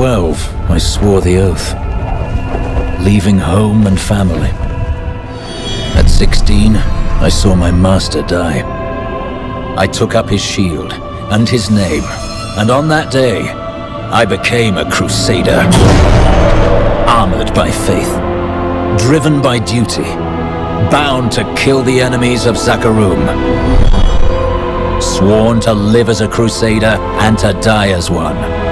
12, I swore the oath, leaving home and family. At 16, I saw my master die. I took up his shield and his name, and on that day, I became a Crusader. Armored by faith, driven by duty, bound to kill the enemies of Zakarum. Sworn to live as a Crusader and to die as one.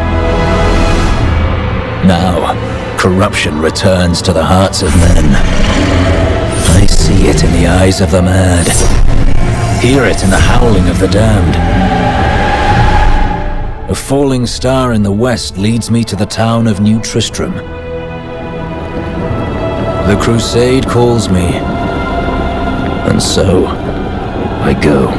Now, corruption returns to the hearts of men. I see it in the eyes of the mad. Hear it in the howling of the damned. A falling star in the west leads me to the town of New Tristram. The crusade calls me, and so I go.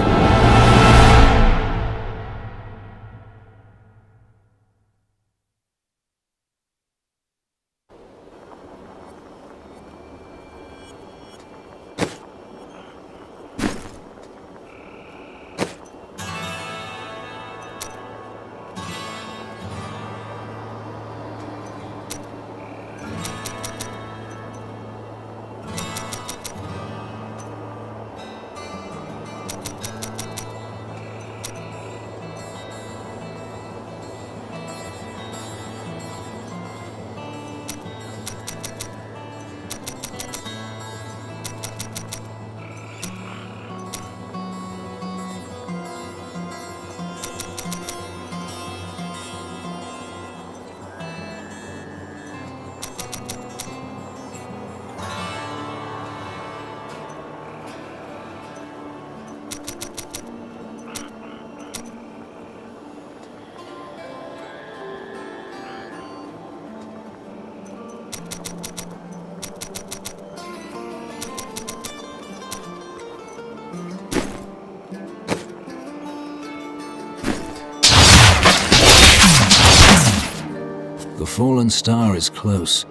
The fallen star is close,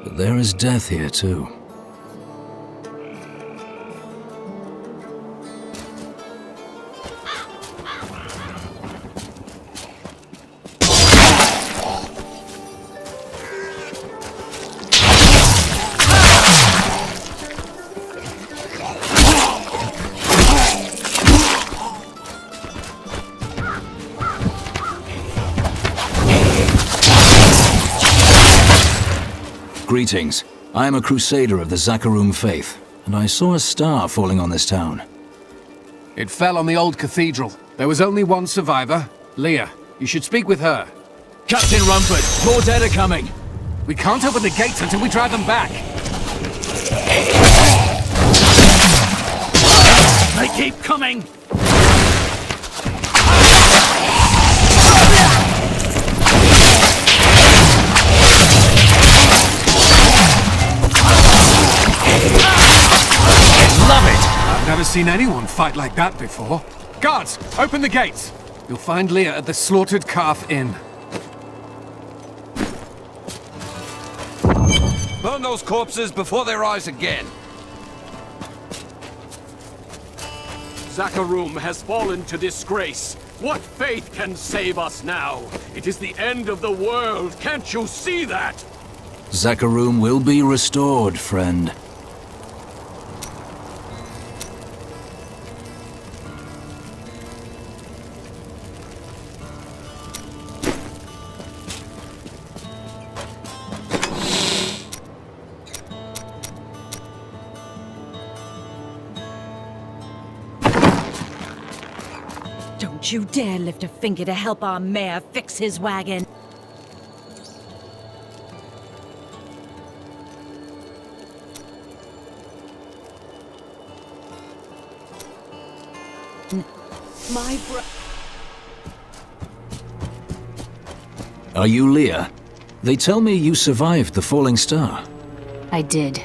but there is death here too. Greetings. I am a Crusader of the Zakarum faith, and I saw a star falling on this town. It fell on the old cathedral. There was only one survivor, Leah. You should speak with her. Captain Rumford, more dead are coming. We can't open the gates until we drive them back. They keep coming! Love it! I've never seen anyone fight like that before. Guards, open the gates! You'll find Leah at the Slaughtered Calf Inn. Burn those corpses before they rise again. Zakarum has fallen to disgrace. What faith can save us now? It is the end of the world. Can't you see that? Zakarum will be restored, friend. Don't you dare lift a finger to help our mayor fix his wagon. My bro... Are you Leah? They tell me you survived the falling star. I did,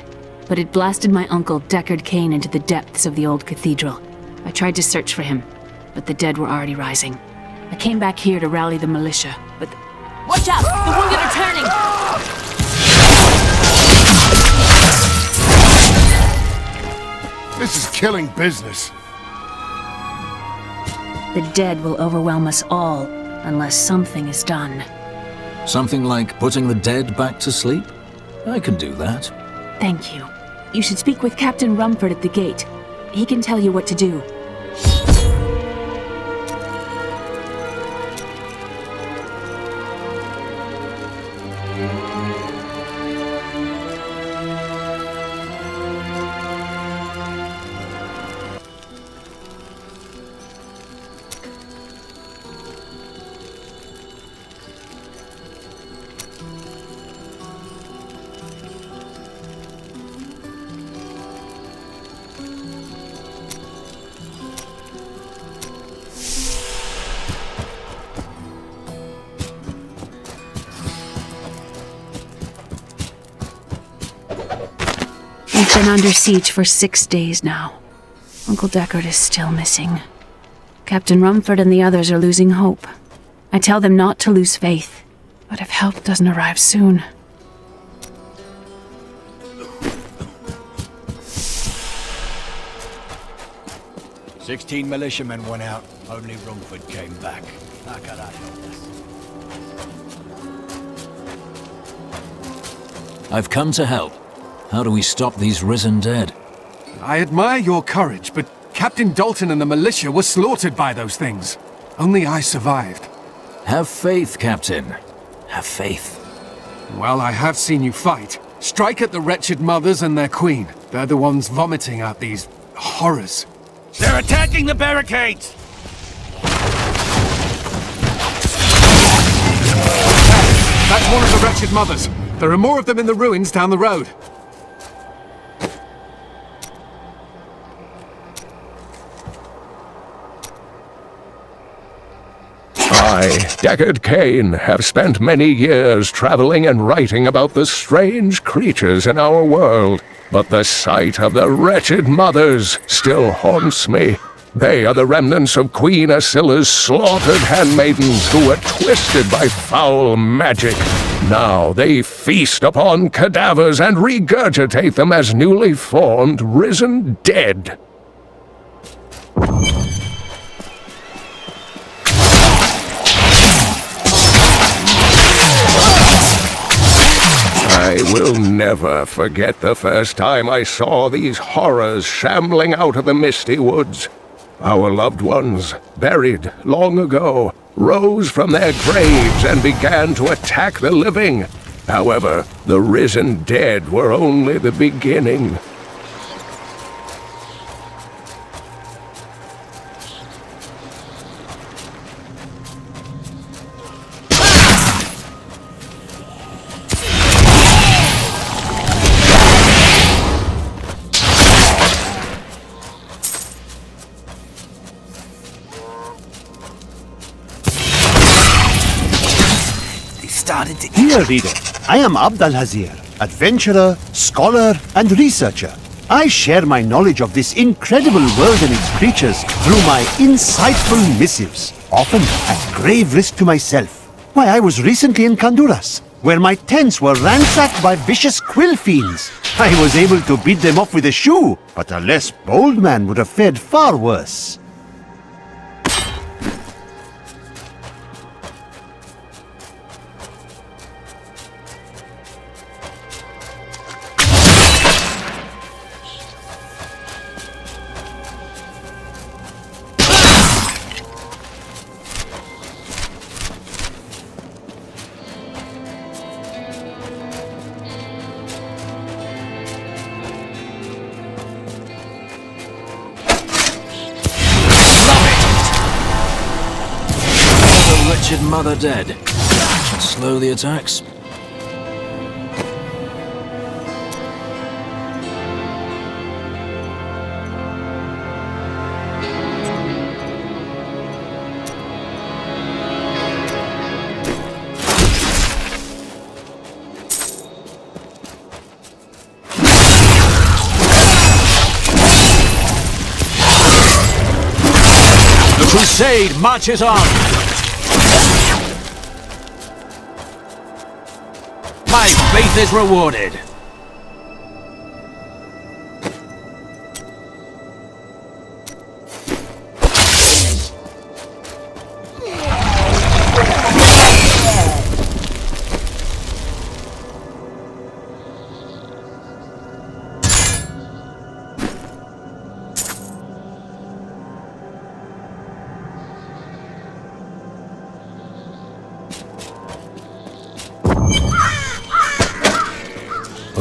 but it blasted my uncle Deckard Cain into the depths of the old cathedral. I tried to search for him, but the dead were already rising. I came back here to rally the militia, but... Watch out! The wounded are turning! This is killing business. The dead will overwhelm us all, unless something is done. Something like putting the dead back to sleep? I can do that. Thank you. You should speak with Captain Rumford at the gate. He can tell you what to do. We've been under siege for 6 days now. Uncle Deckard is still missing. Captain Rumford and the others are losing hope. I tell them not to lose faith, but if help doesn't arrive soon... 16 militiamen went out. Only Rumford came back. How can I help us? I've come to help. How do we stop these risen dead? I admire your courage, but Captain Dalton and the militia were slaughtered by those things. Only I survived. Have faith, Captain. Have faith. Well, I have seen you fight. Strike at the wretched mothers and their queen. They're the ones vomiting out these horrors. They're attacking the barricades! That's one of the wretched mothers. There are more of them in the ruins down the road. I, Deckard Cain, have spent many years traveling and writing about the strange creatures in our world, but the sight of the wretched mothers still haunts me. They are the remnants of Queen Asilla's slaughtered handmaidens who were twisted by foul magic. Now they feast upon cadavers and regurgitate them as newly formed, risen dead. I will never forget the first time I saw these horrors shambling out of the misty woods. Our loved ones, buried long ago, rose from their graves and began to attack the living. However, the risen dead were only the beginning. Dear reader, I am Abd al-Hazir, adventurer, scholar, and researcher. I share my knowledge of this incredible world and its creatures through my insightful missives, often at grave risk to myself. Why, I was recently in Kanduras, where my tents were ransacked by vicious quill fiends. I was able to beat them off with a shoe, but a less bold man would have fared far worse. Wretched mother dead. Slow the attacks. The crusade marches on! My faith is rewarded!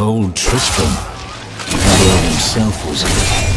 Old Tristram. He himself was here.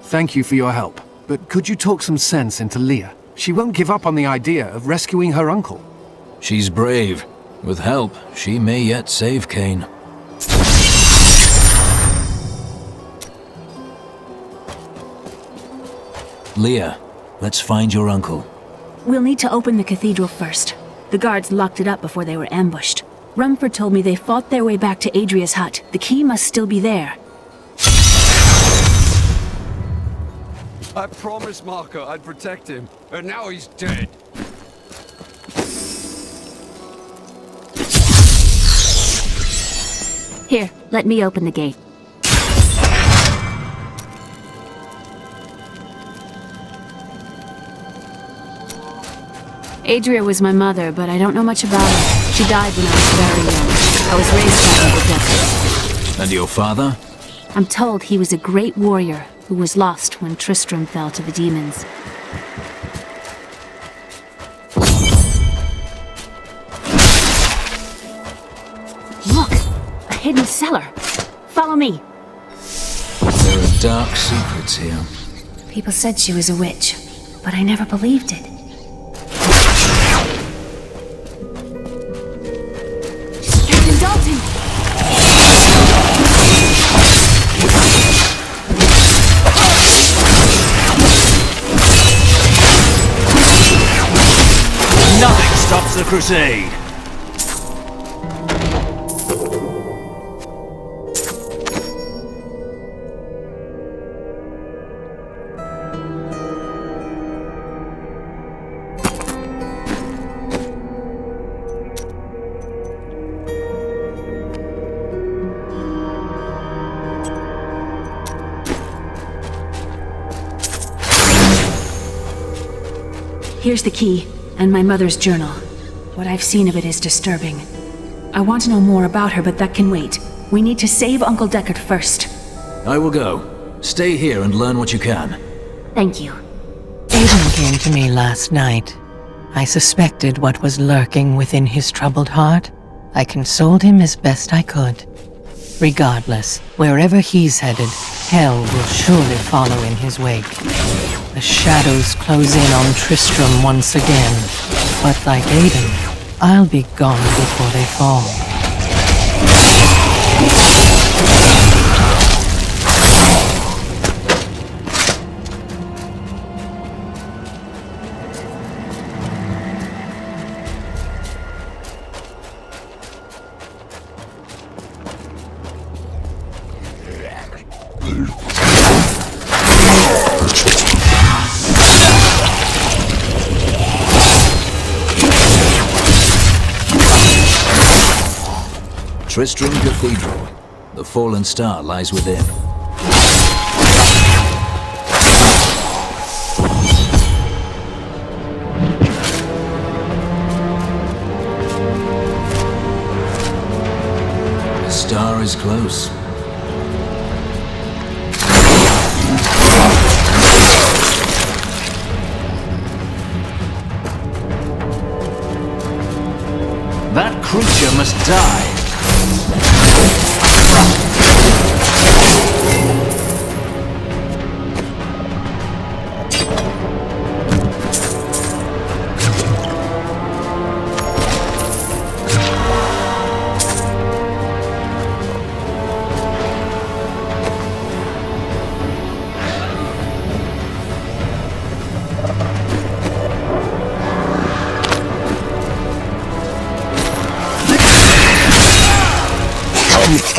Thank you for your help. But could you talk some sense into Leah? She won't give up on the idea of rescuing her uncle. She's brave. With help, she may yet save Cain. Leah, let's find your uncle. We'll need to open the cathedral first. The guards locked it up before they were ambushed. Rumford told me they fought their way back to Adria's hut. The key must still be there. I promised Marco I'd protect him, and now he's dead. Here, let me open the gate. Adria was my mother, but I don't know much about her. She died when I was very young. I was raised by Uncle Deckard. And your father? I'm told he was a great warrior who was lost when Tristram fell to the demons. Look! A hidden cellar! Follow me! There are dark secrets here. People said she was a witch, but I never believed it. Captain Dalton! Nothing stops the crusade! Here's the key, and my mother's journal. What I've seen of it is disturbing. I want to know more about her, but that can wait. We need to save Uncle Deckard first. I will go. Stay here and learn what you can. Thank you. Aiden came to me last night. I suspected what was lurking within his troubled heart. I consoled him as best I could. Regardless, wherever he's headed, hell will surely follow in his wake. The shadows close in on Tristram once again, but like Aiden, I'll be gone before they fall. Tristram Cathedral. The fallen star lies within. The star is close. That creature must die!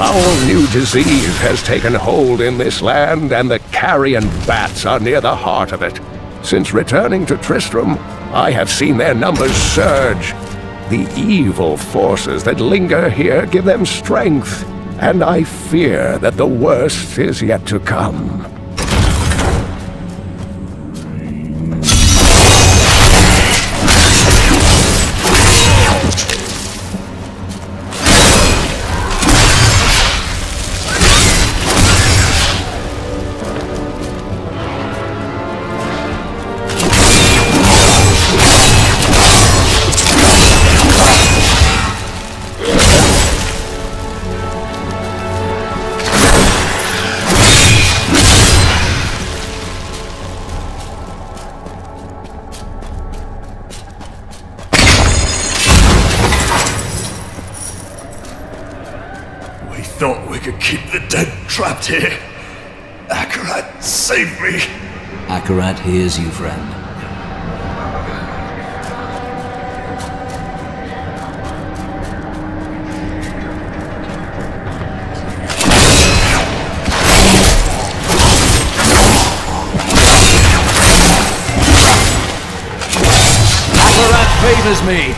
foul new disease has taken hold in this land, and the carrion bats are near the heart of it. Since returning to Tristram, I have seen their numbers surge. The evil forces that linger here give them strength, and I fear that the worst is yet to come. Thought we could keep the dead trapped here. Akarat, save me! Akarat hears you, friend. Akarat favors me!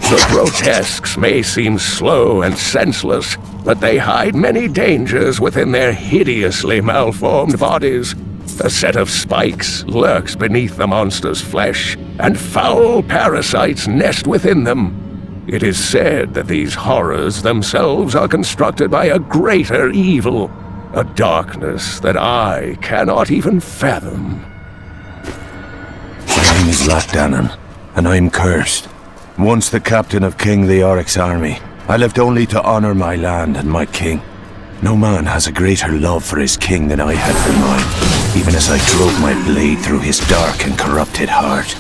The grotesques may seem slow and senseless, but they hide many dangers within their hideously malformed bodies. A set of spikes lurks beneath the monster's flesh, and foul parasites nest within them. It is said that these horrors themselves are constructed by a greater evil, a darkness that I cannot even fathom. My name is Lachdanan, and I am cursed. Once the captain of King Leoric's army, I lived only to honor my land and my king. No man has a greater love for his king than I had for mine, even as I drove my blade through his dark and corrupted heart.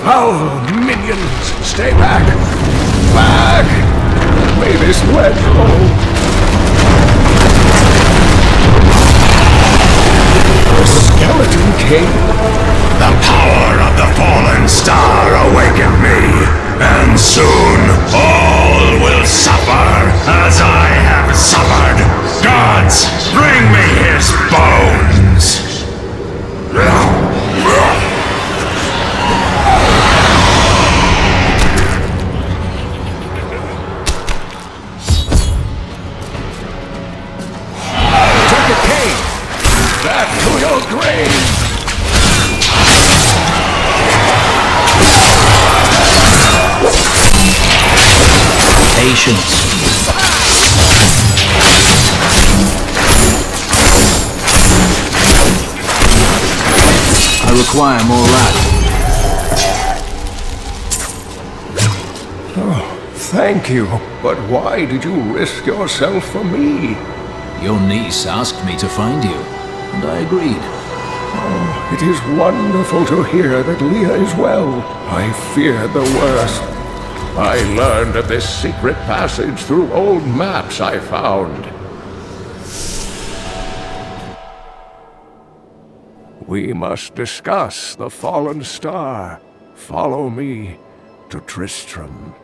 Foul minions, stay back! Back! May this lead flow! The Skeleton King! The power of the fallen star awakened me, and soon all will suffer as I have suffered. Gods, bring me his bones! Back to your grave! Patience. I require more rats. Oh, thank you. But why did you risk yourself for me? Your niece asked me to find you, and I agreed. Oh, it is wonderful to hear that Leah is well. I feared the worst. I learned of this secret passage through old maps I found. We must discuss the fallen star. Follow me to Tristram.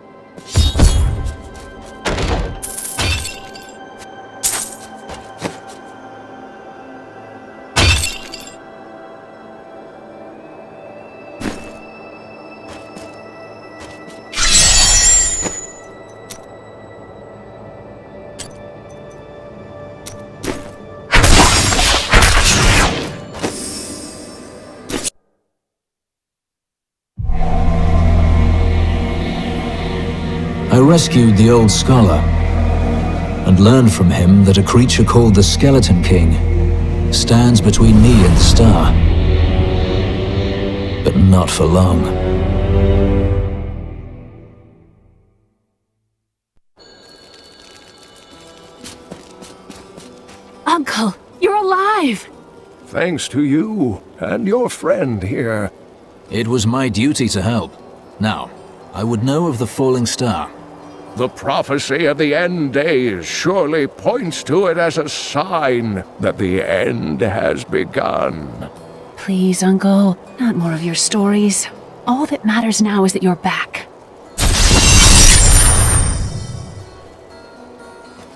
I rescued the old scholar, and learned from him that a creature called the Skeleton King stands between me and the star. But not for long. Uncle, you're alive! Thanks to you and your friend here. It was my duty to help. Now, I would know of the falling star. The prophecy of the end days surely points to it as a sign that the end has begun. Please, Uncle, not more of your stories. All that matters now is that you're back.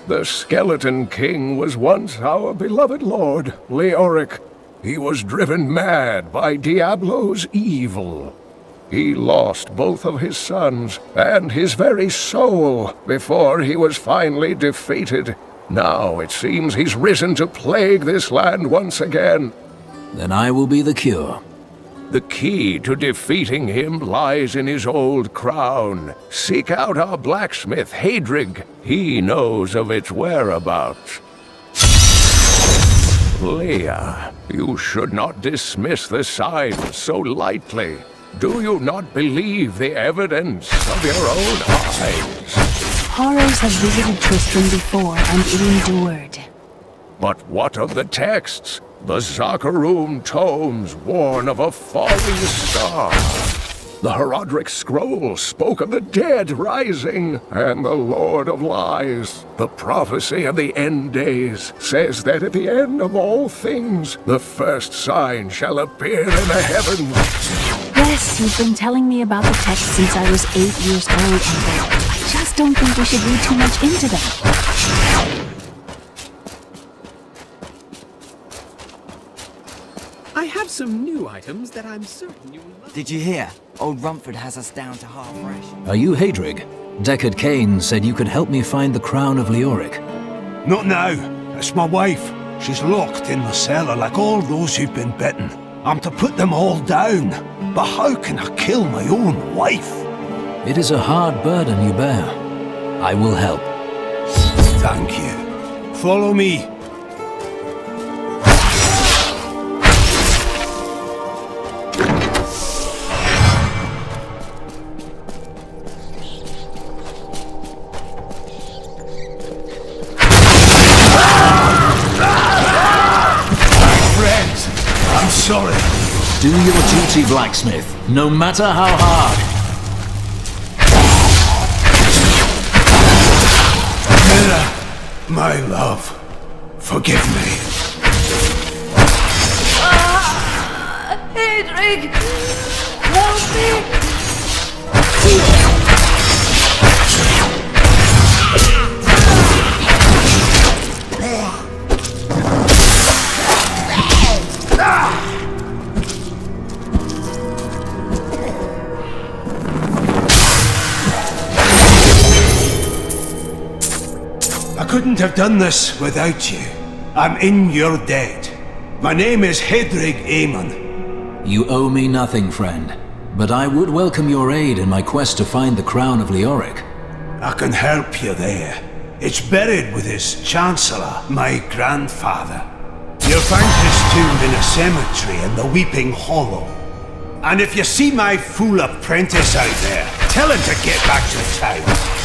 The Skeleton King was once our beloved lord, Leoric. He was driven mad by Diablo's evil. He lost both of his sons and his very soul before he was finally defeated. Now it seems he's risen to plague this land once again. Then I will be the cure. The key to defeating him lies in his old crown. Seek out our blacksmith, Hadrig. He knows of its whereabouts. Leah, you should not dismiss the signs so lightly. Do you not believe the evidence of your own eyes? Horrors have visited Tristram before, and it endured. But what of the texts? The Zakharum tomes warn of a falling star. The Herodric scroll spoke of the dead rising, and the Lord of Lies. The prophecy of the end days says that at the end of all things, the first sign shall appear in the heavens. Yes, you've been telling me about the text since I was 8 years old, Uncle. I just don't think we should read too much into them. I have some new items that I'm certain you will love. Did you hear? Old Rumford has us down to half ration. Are you Hadrig? Deckard Cain said you could help me find the crown of Leoric. Not now. It's my wife. She's locked in the cellar like all those who've been bitten. I'm to put them all down. But how can I kill my own wife? It is a hard burden you bear. I will help. Thank you. Follow me. Sorry. Do your duty, blacksmith, no matter how hard. Mira, my love, forgive me. Hedrig! Help me! I couldn't have done this without you. I'm in your debt. My name is Hedrig Aemon. You owe me nothing, friend. But I would welcome your aid in my quest to find the crown of Leoric. I can help you there. It's buried with his chancellor, my grandfather. You'll find his tomb in a cemetery in the Weeping Hollow. And if you see my fool apprentice out there, tell him to get back to town.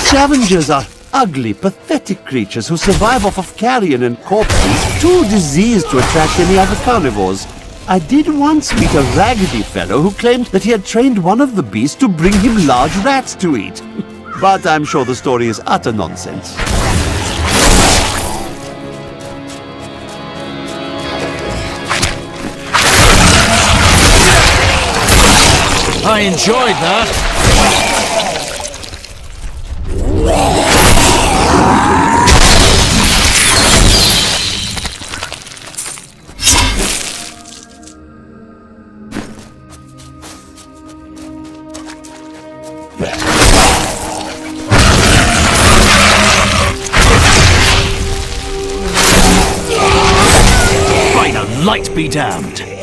Scavengers are ugly, pathetic creatures who survive off of carrion and corpses, too diseased to attract any other carnivores. I did once meet a raggedy fellow who claimed that he had trained one of the beasts to bring him large rats to eat. But I'm sure the story is utter nonsense. I enjoyed that. By the light be damned!